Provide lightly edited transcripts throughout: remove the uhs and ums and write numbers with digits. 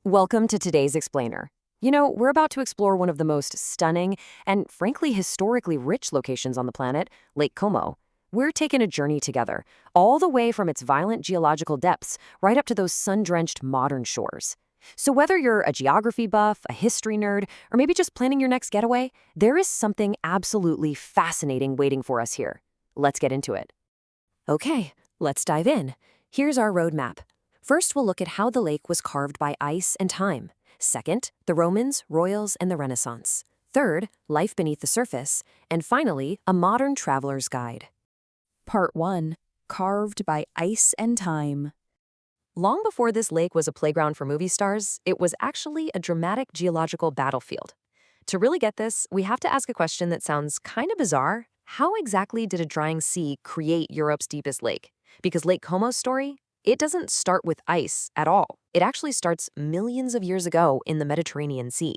Welcome to today's Explainer. We're about to explore one of the most stunning and, frankly, historically rich locations on the planet, Lake Como. We're taking a journey together, all the way from its violent geological depths right up to those sun-drenched modern shores. So whether you're a geography buff, a history nerd, or maybe just planning your next getaway, there is something absolutely fascinating waiting for us here. Let's get into it. Okay, let's dive in. Here's our roadmap. First, we'll look at how the lake was carved by ice and time. Second, the Romans, royals, and the Renaissance. Third, life beneath the surface. And finally, a modern traveler's guide. Part 1. Carved by ice and time. Long before this lake was a playground for movie stars, it was actually a dramatic geological battlefield. To really get this, we have to ask a question that sounds kind of bizarre. How exactly did a drying sea create Europe's deepest lake? Because Lake Como's story, it doesn't start with ice at all. It actually starts millions of years ago in the Mediterranean Sea.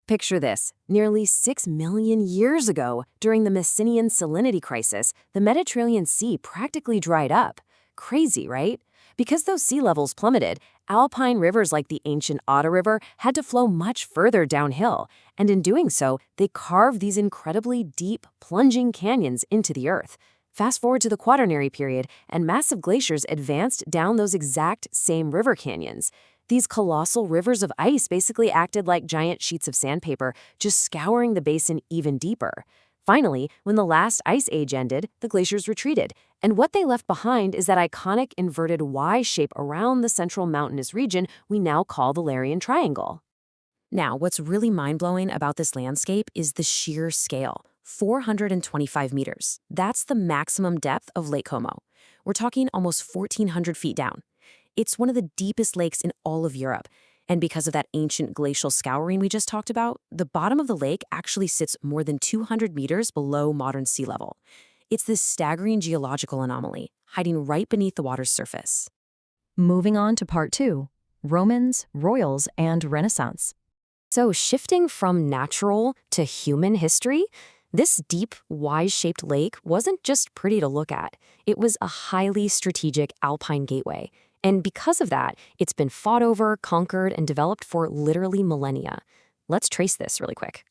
Picture this. Nearly 6 million years ago, during the Messinian salinity crisis, the Mediterranean Sea practically dried up. Crazy, right? Because those sea levels plummeted, alpine rivers like the ancient Otter River had to flow much further downhill, and in doing so, they carved these incredibly deep, plunging canyons into the earth. Fast forward to the Quaternary period, and massive glaciers advanced down those exact same river canyons. These colossal rivers of ice basically acted like giant sheets of sandpaper, just scouring the basin even deeper. Finally, when the last ice age ended, the glaciers retreated, and what they left behind is that iconic inverted Y shape around the central mountainous region we now call the Larian Triangle. Now, what's really mind-blowing about this landscape is the sheer scale. 425 meters. That's the maximum depth of Lake Como. We're talking almost 1,400 feet down. It's one of the deepest lakes in all of Europe. And because of that ancient glacial scouring we just talked about, the bottom of the lake actually sits more than 200 meters below modern sea level. It's this staggering geological anomaly, hiding right beneath the water's surface. Moving on to Part 2. Romans, royals, and Renaissance. So shifting from natural to human history, this deep, Y-shaped lake wasn't just pretty to look at. It was a highly strategic alpine gateway. And because of that, it's been fought over, conquered, and developed for literally millennia. Let's trace this really quick.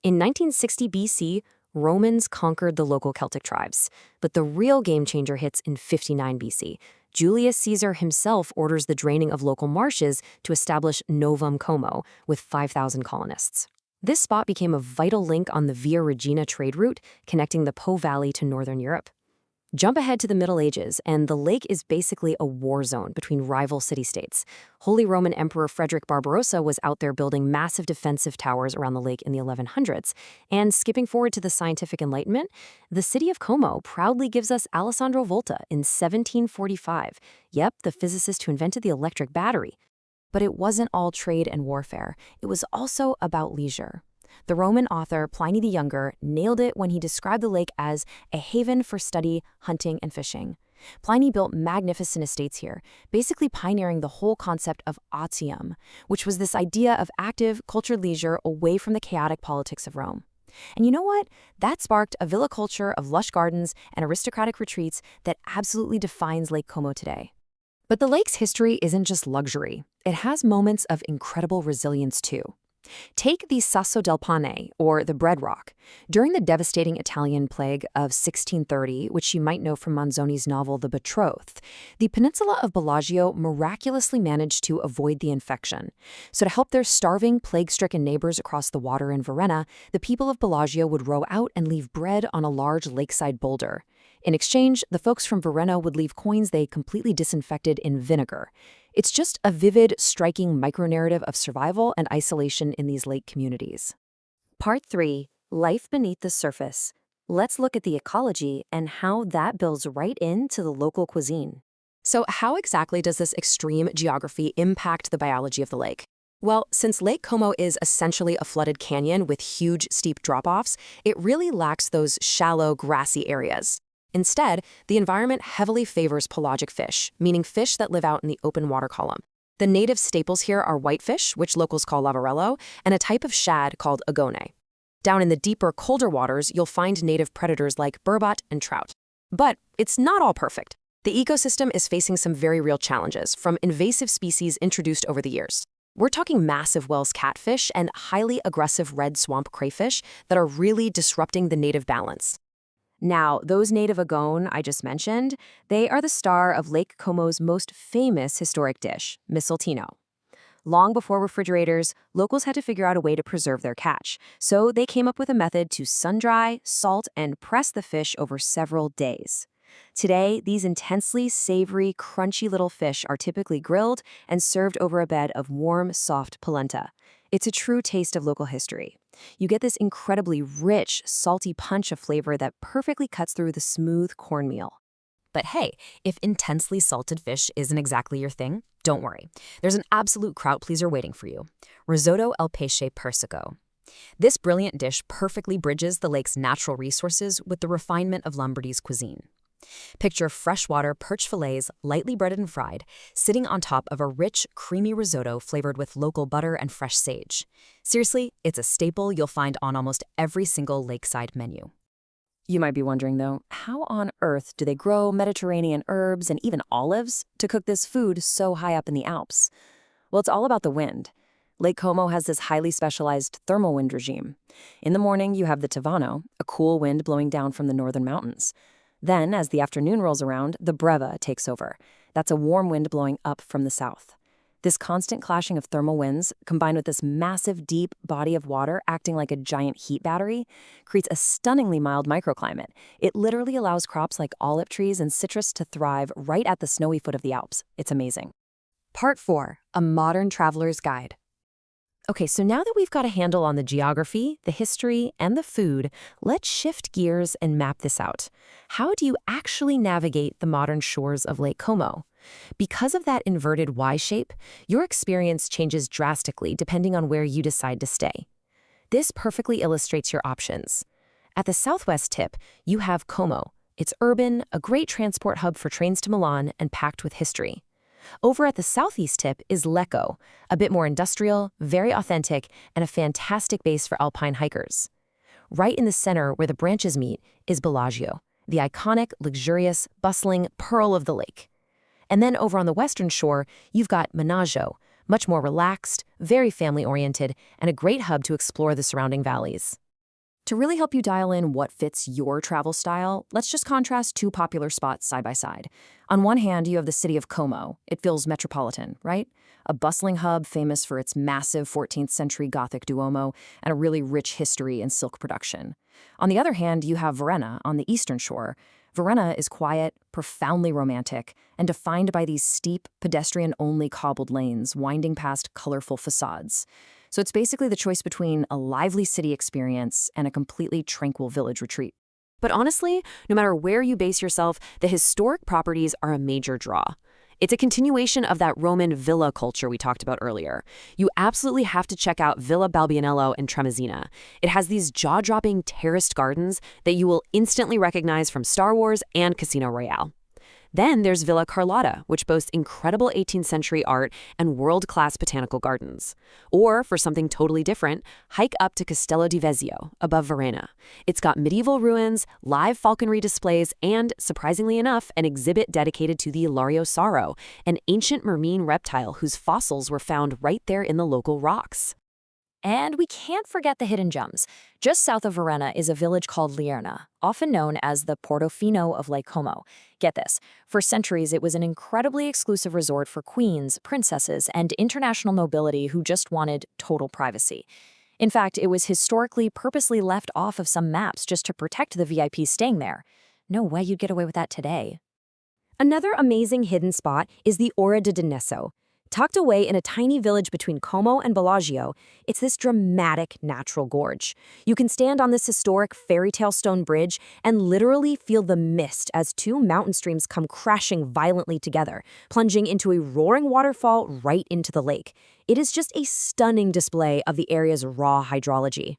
In 1960 BC, Romans conquered the local Celtic tribes. But the real game changer hits in 59 BC. Julius Caesar himself orders the draining of local marshes to establish Novum Como with 5,000 colonists. This spot became a vital link on the Via Regina trade route, connecting the Po Valley to northern Europe. Jump ahead to the Middle Ages, and the lake is basically a war zone between rival city-states. Holy Roman Emperor Frederick Barbarossa was out there building massive defensive towers around the lake in the 1100s. And skipping forward to the scientific Enlightenment, the city of Como proudly gives us Alessandro Volta in 1745. Yep, the physicist who invented the electric battery. But it wasn't all trade and warfare. It was also about leisure. The Roman author Pliny the Younger nailed it when he described the lake as a haven for study, hunting, and fishing. Pliny built magnificent estates here, basically pioneering the whole concept of otium, which was this idea of active, cultured leisure away from the chaotic politics of Rome. And you know what? That sparked a villa culture of lush gardens and aristocratic retreats that absolutely defines Lake Como today. But the lake's history isn't just luxury. It has moments of incredible resilience, too. Take the Sasso del Pane, or the Bread Rock. During the devastating Italian plague of 1630, which you might know from Manzoni's novel The Betrothed, the peninsula of Bellagio miraculously managed to avoid the infection. So to help their starving, plague-stricken neighbors across the water in Varenna, the people of Bellagio would row out and leave bread on a large lakeside boulder. In exchange, the folks from Varenna would leave coins they completely disinfected in vinegar. It's just a vivid, striking micronarrative of survival and isolation in these lake communities. Part 3. Life beneath the surface. Let's look at the ecology and how that builds right into the local cuisine. So how exactly does this extreme geography impact the biology of the lake? Well, since Lake Como is essentially a flooded canyon with huge, steep drop-offs, it really lacks those shallow, grassy areas. Instead, the environment heavily favors pelagic fish, meaning fish that live out in the open water column. The native staples here are whitefish, which locals call lavarello, and a type of shad called agone. Down in the deeper, colder waters, you'll find native predators like burbot and trout. But it's not all perfect. The ecosystem is facing some very real challenges from invasive species introduced over the years. We're talking massive Wells catfish and highly aggressive red swamp crayfish that are really disrupting the native balance. Now, those native agone I just mentioned, they are the star of Lake Como's most famous historic dish, mistletoe. Long before refrigerators, locals had to figure out a way to preserve their catch, so they came up with a method to sun-dry, salt, and press the fish over several days. Today, these intensely savory, crunchy little fish are typically grilled and served over a bed of warm, soft polenta. It's a true taste of local history. You get this incredibly rich, salty punch of flavor that perfectly cuts through the smooth cornmeal. But hey, if intensely salted fish isn't exactly your thing, don't worry. There's an absolute crowd pleaser waiting for you. Risotto al pesce persico. This brilliant dish perfectly bridges the lake's natural resources with the refinement of Lombardy's cuisine. Picture freshwater perch fillets, lightly breaded and fried, sitting on top of a rich, creamy risotto flavored with local butter and fresh sage. Seriously, it's a staple you'll find on almost every single lakeside menu. You might be wondering, though, how on earth do they grow Mediterranean herbs and even olives to cook this food so high up in the Alps? Well, it's all about the wind. Lake Como has this highly specialized thermal wind regime. In the morning, you have the Tavano, a cool wind blowing down from the northern mountains. Then, as the afternoon rolls around, the Breva takes over. That's a warm wind blowing up from the south. This constant clashing of thermal winds, combined with this massive, deep body of water acting like a giant heat battery, creates a stunningly mild microclimate. It literally allows crops like olive trees and citrus to thrive right at the snowy foot of the Alps. It's amazing. Part 4. A Modern Traveler's Guide. Okay, so now that we've got a handle on the geography, the history, and the food, let's shift gears and map this out. How do you actually navigate the modern shores of Lake Como? Because of that inverted Y shape, your experience changes drastically depending on where you decide to stay. This perfectly illustrates your options. At the southwest tip, you have Como. It's urban, a great transport hub for trains to Milan, and packed with history. Over at the southeast tip is Lecco, a bit more industrial, very authentic, and a fantastic base for alpine hikers. Right in the center where the branches meet is Bellagio, the iconic, luxurious, bustling pearl of the lake. And then over on the western shore, you've got Menaggio, much more relaxed, very family-oriented, and a great hub to explore the surrounding valleys. To really help you dial in what fits your travel style, let's just contrast two popular spots side by side. On one hand, you have the city of Como. It feels metropolitan, right? A bustling hub famous for its massive 14th century Gothic Duomo and a really rich history in silk production. On the other hand, you have Varenna on the eastern shore. Varenna is quiet, profoundly romantic, and defined by these steep, pedestrian-only cobbled lanes winding past colorful facades. So it's basically the choice between a lively city experience and a completely tranquil village retreat. But honestly, no matter where you base yourself, the historic properties are a major draw. It's a continuation of that Roman villa culture we talked about earlier. You absolutely have to check out Villa Balbianello in Tremesina. It has these jaw-dropping terraced gardens that you will instantly recognize from Star Wars and Casino Royale. Then there's Villa Carlotta, which boasts incredible 18th century art and world-class botanical gardens. Or, for something totally different, hike up to Castello di Vezio, above Varenna. It's got medieval ruins, live falconry displays, and, surprisingly enough, an exhibit dedicated to the Ilario Sauro, an ancient marine reptile whose fossils were found right there in the local rocks. And we can't forget the hidden gems. Just south of Varenna is a village called Lierna, often known as the Portofino of Lake Como. Get this, for centuries it was an incredibly exclusive resort for queens, princesses, and international nobility who just wanted total privacy. In fact, it was historically purposely left off of some maps just to protect the VIPs staying there. No way you'd get away with that today. Another amazing hidden spot is the Ora de Dineso. Tucked away in a tiny village between Como and Bellagio, it's this dramatic natural gorge. You can stand on this historic fairy tale stone bridge and literally feel the mist as two mountain streams come crashing violently together, plunging into a roaring waterfall right into the lake. It is just a stunning display of the area's raw hydrology.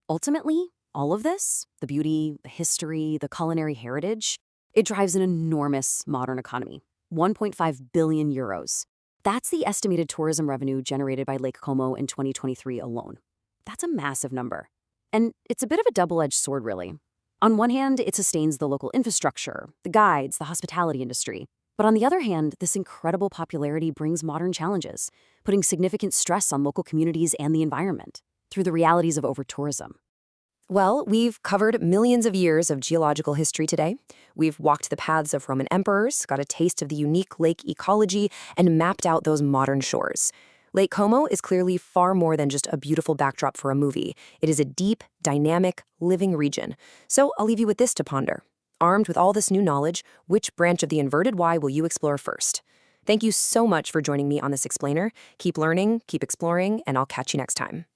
Ultimately, all of this, the beauty, the history, the culinary heritage, it drives an enormous modern economy, 1.5 billion euros. That's the estimated tourism revenue generated by Lake Como in 2023 alone. That's a massive number. And it's a bit of a double-edged sword, really. On one hand, it sustains the local infrastructure, the guides, the hospitality industry. But on the other hand, this incredible popularity brings modern challenges, putting significant stress on local communities and the environment through the realities of over-tourism. Well, we've covered millions of years of geological history today. We've walked the paths of Roman emperors, got a taste of the unique lake ecology, and mapped out those modern shores. Lake Como is clearly far more than just a beautiful backdrop for a movie. It is a deep, dynamic, living region. So I'll leave you with this to ponder. Armed with all this new knowledge, which branch of the inverted Y will you explore first? Thank you so much for joining me on this explainer. Keep learning, keep exploring, and I'll catch you next time.